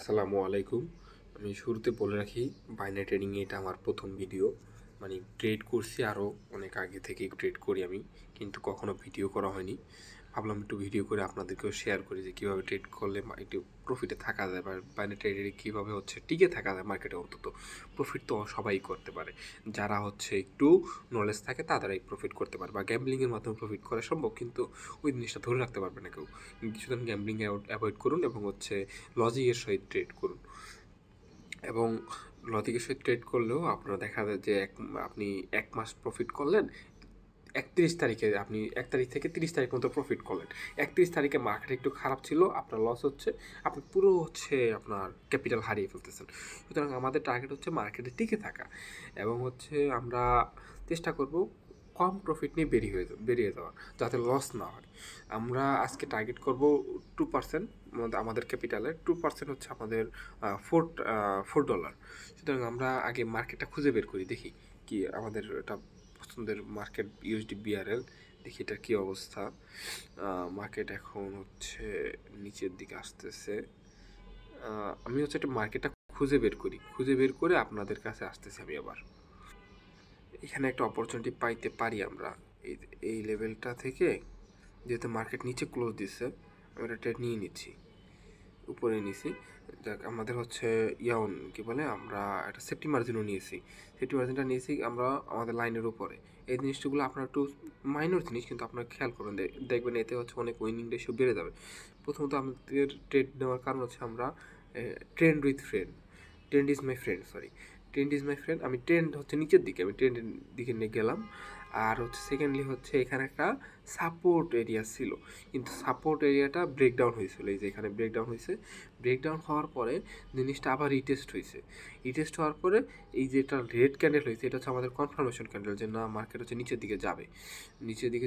আসসালামু আলাইকুম। আমি শুরুতে বলে রাখি, বাইনারি ট্রেডিং এটা আমার প্রথম ভিডিও। মানে ট্রেড করছি আরও অনেক আগে থেকেই ট্রেড করি আমি, কিন্তু কখনো ভিডিও করা হয়নি। ভাবলাম একটু ভিডিও করে আপনাদেরকেও শেয়ার করি যে কীভাবে ট্রেড করলে একটু প্রফিটে থাকা যায়, বা বাইনারি ট্রেডে কীভাবে টিকে থাকা যায় মার্কেটে। অন্তত প্রফিট তো সবাই করতে পারে, যারা একটু নলেজ থাকে তারাই প্রফিট করতে পারে, বা গ্যাম্বলিংয়ের মাধ্যমে প্রফিট করা সম্ভব, কিন্তু ওই জিনিসটা ধরে রাখতে পারবে না কেউ। কিছুদিন গ্যাম্বলিং অ্যাভয়েড করুন এবং লজিকের সহিত ট্রেড করুন। এবং লজিকের সহিত ট্রেড করলেও আপনারা দেখা যায় যে আপনি 1 মাস প্রফিট করলেন, 31 তারিখে আপনি 1 তারিখ থেকে 30 তারিখ মতো প্রফিট করলেন। 31 তারিখে মার্কেট একটু খারাপ ছিল, আপনার লস হচ্ছে, আপনি পুরো আপনার ক্যাপিটাল হারিয়ে ফেলতেছেন। সুতরাং আমাদের টার্গেট হচ্ছে মার্কেটে টিকে থাকা, এবং আমরা চেষ্টা করব কম প্রফিট নিয়ে বেরিয়ে যাওয়ার, যাতে লস না হয়। আমরা আজকে টার্গেট করব 2%, আমাদের ক্যাপিটালের 2% হচ্ছে আমাদের $4। সুতরাং আমরা আগে মার্কেটটা খুঁজে বের করি, দেখি কি আমাদের এটা পছন্দের মার্কেট। ইউএসডি বিআরএল, দেখি এটার কী অবস্থা। মার্কেট এখন নিচের দিকে আসতেছে। আমি একটা মার্কেটটা খুঁজে বের করে আপনাদের কাছে আসতেছি আমি আবার। এখানে একটা অপরচুনিটি পাইতে পারি আমরা এই লেভেলটা থেকে, যেহেতু মার্কেট নিচে ক্লোজ দিচ্ছে, আমি একটা ট্রেড নিয়ে নিচ্ছি, উপরে নিয়েছি। যাক, আমাদের ইয়াউন কি বলে, আমরা একটা সেফটি মার্জিনও নিয়েছি। সেফটি মার্জিনটা নিয়েছি আমরা আমাদের লাইনের উপরে। এই জিনিসগুলো আপনার একটু মাইনর জিনিস, কিন্তু আপনার খেয়াল করবেন, দেখবেন এতে অনেক উইনিং রেশিও বেড়ে যাবে। প্রথমত আমাদের ট্রেড নেওয়ার কারণ আমরা trend with friend, trend is my friend, আমি ট্রেন্ড নিচের দিকে, আমি ট্রেন্ডের দিকে নিয়ে গেলাম। আর সেকেন্ডলি এখানে একটা সাপোর্ট এরিয়া ছিল, কিন্তু সাপোর্ট এরিয়াটা ব্রেকডাউন হয়েছিল। এই যে এখানে ব্রেকডাউন হয়েছে, ব্রেকডাউন হওয়ার পরে জিনিসটা আবার রিটেস্ট হওয়ার পরে এই যে এটা রেড ক্যান্ডেল হয়েছে, এটা আমাদের কনফার্মেশন ক্যান্ডেল যে না, মার্কেট নিচের দিকে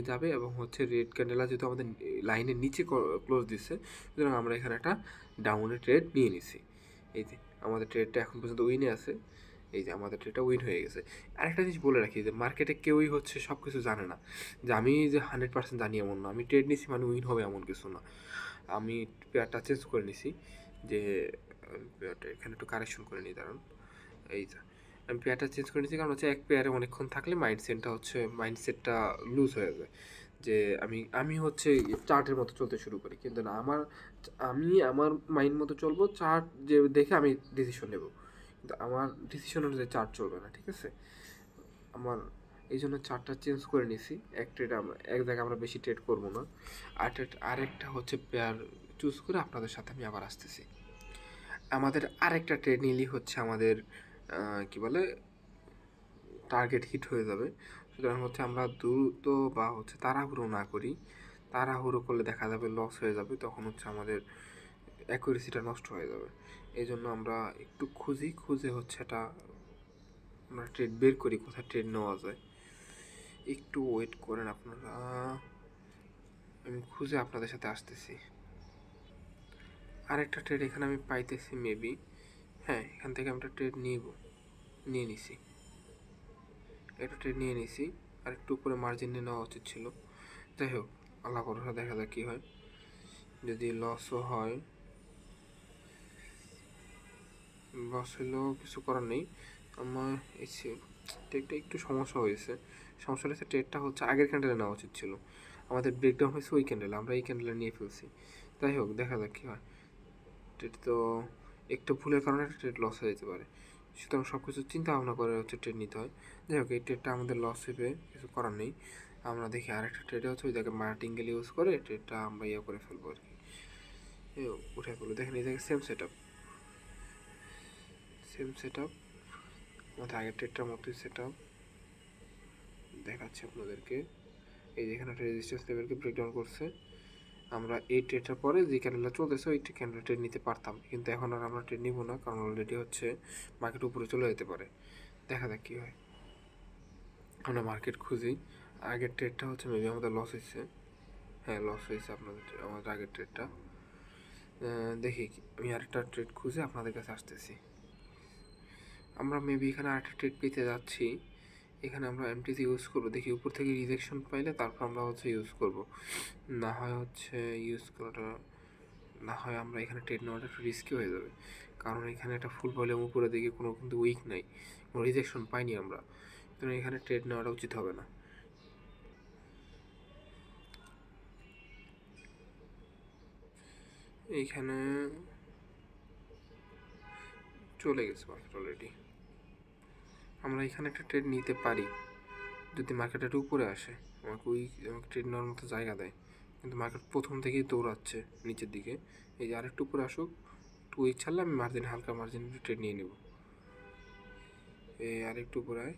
যাবে, এবং রেড ক্যান্ডেলটা যেহেতু আমাদের লাইনের নিচে ক্লোজ দিচ্ছে, সুতরাং আমরা এখানে একটা ডাউনের ট্রেড নিয়ে নিছি। এই যে আমাদের ট্রেডটা এখন পর্যন্ত উইনে আছে, এই যে আমাদের ট্রেডটা উইন হয়ে গেছে। আরেকটা জিনিস বলে রাখি, যে মার্কেটে কেউই সব কিছু জানে না, যে আমি যে 100% জানি এমন না। আমি ট্রেড নিছি মানে উইন হবে এমন কিছু না। আমি পেয়ারটা চেঞ্জ করে নিছি, যে পেয়ারটা এখানে একটু কারেকশন করে নিই, দাঁড়ান। এই যে আমি পেয়ারটা চেঞ্জ করে নিচ্ছি, কারণ এক পেয়ারে অনেকক্ষণ থাকলে মাইন্ডসেটটা লুজ হয়ে যায়। যে আমি চার্টের মতো চলতে শুরু করি, কিন্তু না, আমার মাইন্ড মতো চলবো, চার্ট যে দেখে আমি ডিসিশন নেব, কিন্তু আমার ডিসিশন অনুযায়ী চার্ট চলবে না, ঠিক আছে? আমার এই জন্য চার্টটা চেঞ্জ করে নিছি। এক জায়গায় আমরা বেশি ট্রেড করবো না। আরেকটা পেয়ার চুজ করে আপনাদের সাথে আমি আবার আসতেছি। আমাদের আরেকটা ট্রেড নিলেই আমাদের কি বলে টার্গেট হিট হয়ে যাবে। সুতরাং আমরা দ্রুত বা তাড়াহুড়ো না করি। তাড়াহুড়ো করলে দেখা যাবে লস হয়ে যাবে, তখন আমাদের অ্যাকুরেসিটা নষ্ট হয়ে যাবে। এই জন্য আমরা একটু খুঁজে এটা আমরা ট্রেড বের করি, কোথায় ট্রেড নেওয়া যায়। একটু ওয়েট করেন আপনারা, আমি খুঁজে আপনাদের সাথে আসতেছি। আরেকটা ট্রেড এখানে আমি পাইতেছি মেবি, হ্যাঁ, এখান থেকে আমরা ট্রেড নিয়ে নিছি, একটা ট্রেড নিয়ে নিছি। আর একটু উপরে মার্জিন নিয়ে নেওয়া উচিত ছিল। যাই হোক, আল্লাহ ভরসা, দেখা যাক কী হয়। যদি লসও হয়, লস হলেও কিছু করার নেই। আমার এই ট্রেডটা একটু সমস্যা হয়েছে। ট্রেডটা আগের ক্যান্ডেলে নেওয়া উচিত ছিল। আমাদের ব্রেকডাউন হয়েছে ওই ক্যান্ডেলে, আমরা এই ক্যান্ডেলে নিয়ে ফেলছি। যাই হোক, দেখা যাক কী হয়। ট্রেড তো একটু ভুলের কারণে একটা ট্রেড লস হয়ে যেতে পারে, সুতরাং সব কিছু চিন্তা ভাবনা করে ট্রেড নিতে হয়। যাই হোক, এই ট্রেডটা আমাদের লস হইবে, কিছু করার নেই। আমরা দেখি আরেকটা ট্রেডে ওই জায়গায় মার্টিঙ্গেল ইউজ করে ট্রেডটা আমরা করে ফেলবো আর কি, উঠে ফেলবো। দেখেন এই জায়গায় সেম সেট আপ আমাদের আগের ট্রেডটার মতোই সেট আপ দেখাচ্ছি আপনাদেরকে। এই যেখানে একটা রেজিস্ট্যান্স লেভেলকে ব্রেকডাউন করছে। আমরা এই ট্রেডটার পরে যে ক্যান্ডেলটা চলতেছে ওই ক্যান্ডেল ট্রেড নিতে পারতাম, কিন্তু এখন আর আমরা ট্রেড নিব না, কারণ অলরেডি মার্কেট উপরে চলে যেতে পারে। দেখা যাক কী হয়। আমরা মার্কেট খুঁজি। আগের ট্রেডটা মেবি আমাদের লস হয়েছে, হ্যাঁ লস হয়েছে আমাদের আগের ট্রেডটা। দেখি, আমি আরেকটা ট্রেড খুঁজে আপনাদের কাছে আসতেছি। আমরা মেবি এখানে আরেকটা ট্রেড পেতে যাচ্ছি। এখানে আমরা এমটিসি ইউজ করবো, দেখি উপর থেকে রিজেকশন পাইলে তারপর আমরা ইউজ করব, না হয় ইউজ করাটা না হয় আমরা এখানে ট্রেড নেওয়াটা একটু রিস্কি হয়ে যাবে, কারণ এখানে একটা ফুল ভলিউম উপরে দিকে কোনো কিন্তু উইক নাই, কোনো রিজেকশন পাইনি আমরা, কিন্তু এখানে ট্রেড নেওয়াটা উচিত হবে না। এইখানে চলে গেছে মার্কেট অলরেডি, আমরা এখানে একটা ট্রেড নিতে পারি যদি মার্কেট একটু উপরে আসে, আমাকে ট্রেড নেওয়ার মতো জায়গা দেয়, কিন্তু মার্কেট প্রথম থেকেই দৌড়াচ্ছে নিচের দিকে। এই যে আরেকটু উপরে আসুক, একটু উইক ছাড়লে আমি মার্জিন, হালকা মার্জিন ট্রেড নিয়ে নেব। এই আরেকটু উপরে আয়,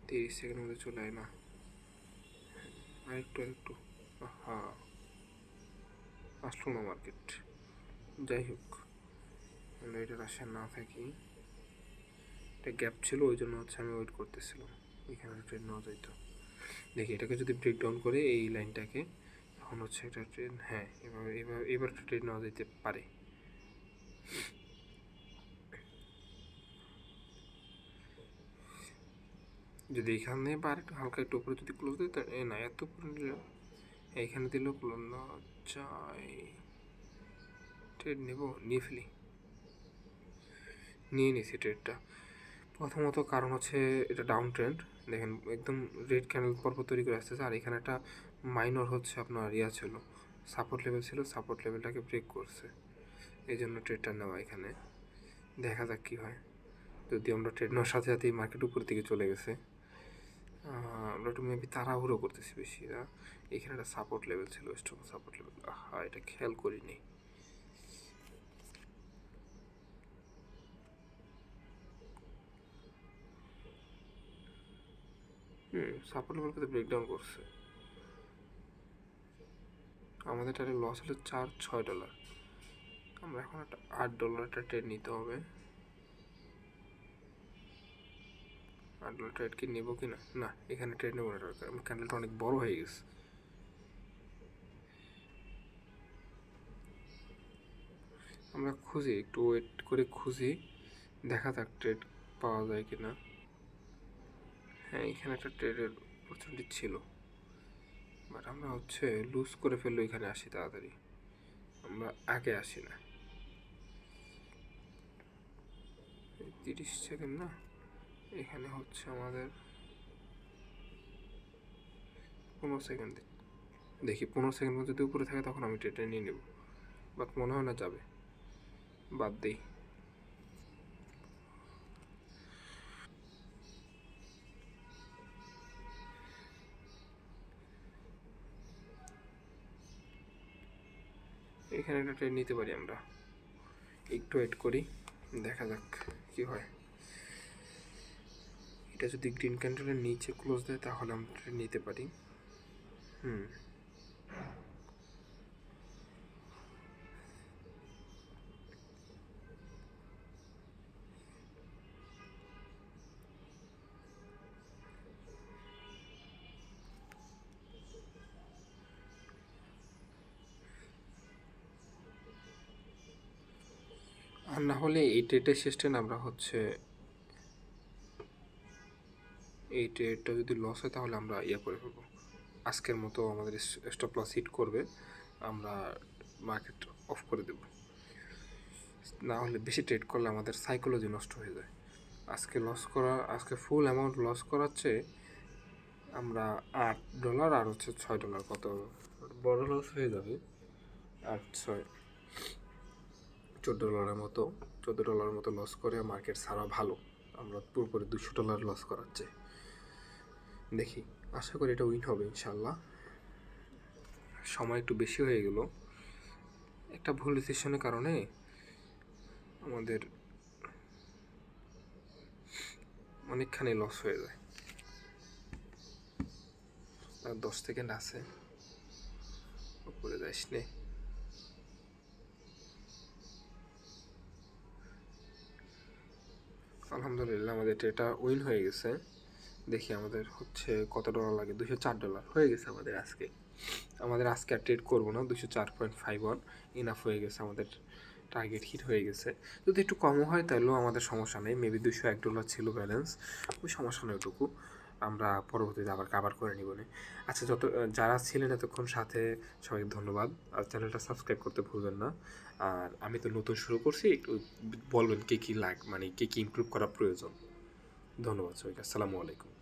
30 সেকেন্ডের মধ্যে চলে আয় না, আরেকটু হ্যাঁ আসলো না মার্কেট। যাই হোক, আমরা এটার আশা না থাকি, একটা গ্যাপ ছিল ওই জন্য হচ্ছে আমি ওয়েট করতেছিলাম এখানে ট্রেন নেওয়া যাইতো। দেখি এটাকে যদি ব্রেকডাউন করে এই লাইনটাকে, এখন হচ্ছে একটা ট্রেন, হ্যাঁ এবার ট্রেন নেওয়া যেতে পারে। যদি এখানে বা একটু হালকা একটু উপরে যদি ক্লোজ দিই, না এত উপরে নিলে এইখানে দিলেও ক্লোজ না চাই, ট্রেড নেব, নিয়ে ফেলি, নিয়ে নিছি ট্রেডটা। প্রথমত কারণ হচ্ছে এটা ডাউন ট্রেন্ড, দেখেন একদম রেড ক্যান্ডেল পরপর তৈরি করে আসতেছে, আর এখানে একটা মাইনর হচ্ছে আপনার ছিল, সাপোর্ট লেভেল ছিল, সাপোর্ট লেভেলটাকে ব্রেক করছে, এই জন্য ট্রেডটা নেওয়া। এখানে দেখা যাক কী হয়, যদি আমরা ট্রেড নেওয়ার সাথে সাথেই মার্কেট উপর দিকে চলে গেছে, আমরা একটু মেবি তাড়াহুড়ো করতেছি বেশি। এখানে একটা সাপোর্ট লেভেল ছিল, স্ট্রং সাপোর্ট লেভেল, হ্যাঁ এটা খেয়াল করিনি। সাপোর্ট লেভেলকে তো ব্রেকডাউন করছে, আমাদের টারে লস হলো $4-6, আমরা এখন একটা $8 একটা ট্রেড নিতে হবে। $8 ট্রেড কি নেবো কি না, না এখানে ট্রেড নেবো না, দরকার আমার ক্যান্ডেলটা অনেক বড় হয়ে গেছে। আমরা খুঁজি, একটু ওয়েট করে খুঁজি, দেখা যাক ট্রেড পাওয়া যায় কি না। হ্যাঁ এখানে একটা ট্রেডের অপরচুনিটি ছিল, বাট আমরা হচ্ছে লুজ করে ফেললো, এখানে আসি তাড়াতাড়ি, আমরা আগে আসি না। 30 সেকেন্ড না, এখানে হচ্ছে আমাদের 15 সেকেন্ড, দেখি 15 সেকেন্ড যদি উপরে থাকে তখন আমি ট্রেডটা নিয়ে নেব, বাট মনে হয় না যাবে, বাদ দিই। এখানে একটা ট্রেড নিতে পারি আমরা, একটু ওয়েট করি, দেখা যাক কি হয়। এটা যদি গ্রিন ক্যান্ডেলের নিচে ক্লোজ দেয় তাহলে আমরা ট্রেড নিতে পারি। আর না হলে এই ট্রেডের শেষ ট্রেন আমরা হচ্ছে, এই ট্রেডটা যদি লস হয় তাহলে আমরা করে ফেলবো, আজকের মতো আমাদের স্টপ লস হিট করবে, আমরা মার্কেট অফ করে দেব, না হলে বেশি ট্রেড করলে আমাদের সাইকোলজি নষ্ট হয়ে যায়। আজকে ফুল অ্যামাউন্ট লস করাচ্ছে, আমরা $8 আর হচ্ছে $6, কত বড় লস হয়ে যাবে, 8-6 $14 মতো, $14 মতো লস করে মার্কেট ছাড়া ভালো, আমরা পুরোপুরি $200 লস করাচ্ছে। দেখি, আশা করি এটা উইন হবে ইনশাল্লাহ। সময় একটু বেশি হয়ে গেল, একটা ভুল ডিসিশনের কারণে আমাদের অনেকখানি লস হয়ে যায়। আর 10 সেকেন্ড আছে, উপরে যাইস নে। আলহামদুলিল্লাহ আমাদের এটা উইন হয়ে গেছে। দেখি আমাদের হচ্ছে কত ডলার লাগে, $204 হয়ে গেছে আমাদের আজকে। আর ট্রেড করবো না, 204.51 ইনাফ হয়ে গেছে, আমাদের টার্গেট হিট হয়ে গেছে। যদি একটু কমও হয় তাহলেও আমাদের সমস্যা নেই, মেবি $201 ছিল ব্যালেন্স, ওই সমস্যা নেই ওটুকু। আমরা পরবর্তীতে আবার কাভার করে নিব না। আচ্ছা, যারা ছিলেন এতক্ষণ সাথে, সবাইকে ধন্যবাদ। আর চ্যানেলটা সাবস্ক্রাইব করতে ভুলবেন না। আর আমি তো নতুন শুরু করছি, একটু বলবেন কে কী মানে কে কী ইমপ্রুভ করা প্রয়োজন। ধন্যবাদ সবাইকে। আসসালামু আলাইকুম।